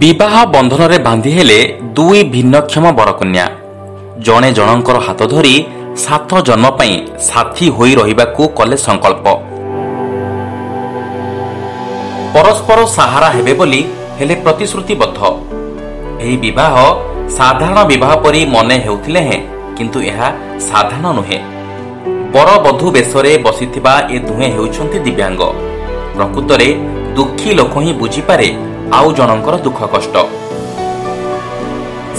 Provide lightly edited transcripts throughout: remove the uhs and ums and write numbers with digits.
विवाह बंधन रे बांधी हेले दुई भिन्नक्षम बरकन्या जणे जनकर हाथ धरी 7 जन्म पई साथी होई रहिबाकू कले संकल्प। परस्पर सहारा हेबे बोली हेले प्रतिश्रुतिबद्ध। एही विवाह साधारण विवाह परी मने हेउथिले हैं, किंतु यह साधारण नुहे। बर बधू बेशरे बसिथिबा ए दुहे हेउछंती दिव्यांग। प्रकृतरे दुखी लोक ही बुझी पारे आउ जनकर दुख कष्ट।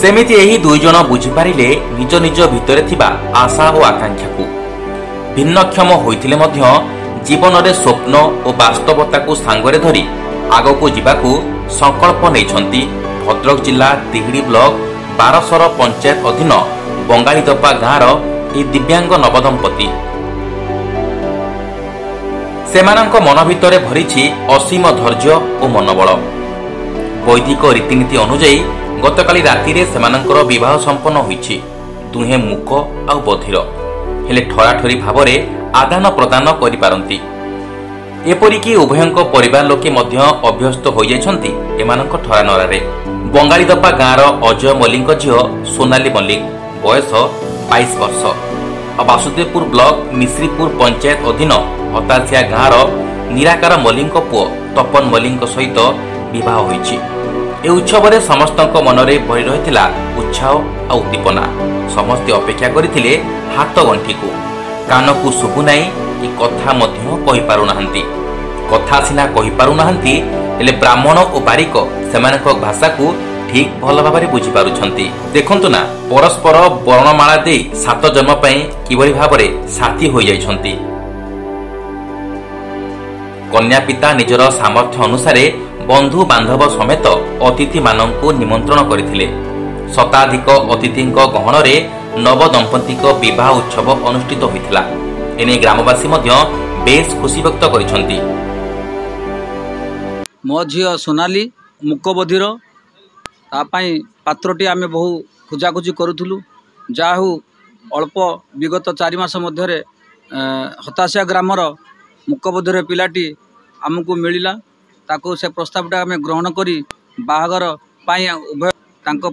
सेमिति एही दुई जन बुझी पारिले निज निज भितरे थिबा आशा और आकांक्षा को। भिन्नक्षम होइथिले मध्य जीवन रे स्वप्न और वास्तवता को सांगरे धरी आगको जिबाकू संकल्प नैछंती भद्रक जिला तिहिडी ब्लॉक 12 पंचायत अधीन बंगालीदपा गाँर ए दिव्यांग नवदंपति। सेमानंक मन भितरे भरिछि असीम धैर्य और मनोबल। वैदिक रीतिनीति अनुଯାयी गतकाली राति सेमानंकर विवाह संपन्न होइछि। दुहे मुख आ बधिर हेले ठराठरी भावरे आदान प्रदान करि पारंती। एपरिकी उभयंक परिवार लोके मध्य अभ्यस्त होई जाइछंती एमानंक ठरा नरारे। बंगालीदपा गाँर अजय मल्लिक झियो सोनाली मल्लिक बयस 22 वर्ष और वासुदेवपुर ब्लॉक मिश्रीपुर पंचायत अधीन हतासिया गाँर निराकार मल्लिक पुओ तपन मल्लिक सहित विवाह होइछि। ए उत्सव रे समस्तक मनरे भरी रहिथिला उत्साह आ उद्दीपना। समस्ते अपेक्षा करिथिले हाथ गंठी को। कान को सुबु नाही कि कथा मध्य कहि पारु नाहंती। कथा सिना कहि पारु नाहंती हेले ब्राह्मण और बारिक सेमानक भाषा को ठीक भल भाबरे बुझी पारुछंती। देखंतु ना परस्पर वर्णमाला दे 7 जन्म पई किबरी भाबरे साथी होई जाइछंती। कन्या पिता निजर सामर्थ्य अनुसारे बंधु बांधव समेत अतिथि मानंकु निमंत्रण करथिले। शताधिक अतिथिंक गहण रे नव दंपतिक विवाह उत्सव अनुष्ठित होइथिला। एने ग्रामवासी मध्य बेस खुशी व्यक्त करिसंती। मो झियो सोनाली मुकबधिर तापाई पात्रटी आमे बहु खोजाखोजी करूथुलु। जाहु अल्प विगत 4 मास मध्यरे हताशिया ग्रामर मुकबधिर पिलाटी आमको मिलिला। ताको से प्रस्तावटा आम ग्रहण करी बाहागर पाई उभय तांको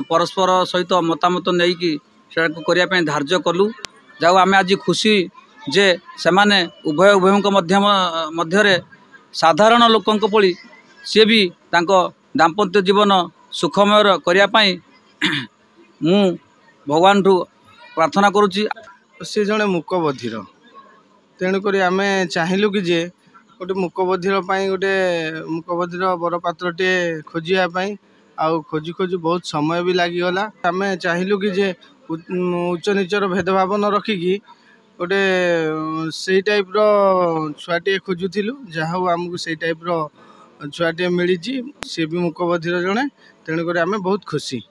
परस्पर सहित मतामत नहीं कि करने धार्य कलु। जाऊ आम आज खुशी जे सेमाने उभयंक मध्यरे साधारण लोकंक पड़ी सी भी तांको दाम्पत्य जीवन सुखमय करने मु भगवान ठू प्रार्थना करुच्ची। से जड़े मुकबधिर तेणुक आम चाहलु कि जे गोटे मुकबधिर गोटे मुकबधिर बर पात्रटे खोजापी आउ खोजी खोजी बहुत समय भी लगिगला। आम चाहलु कि जे उच्च नीचर भेदभाव न रखिकी गोटे से टाइप छुआटे खोजुलु। जहाँ आमको से टाइप छुआटे मिली सी भी मुकबधिर जड़े तेणुक आम बहुत खुशी।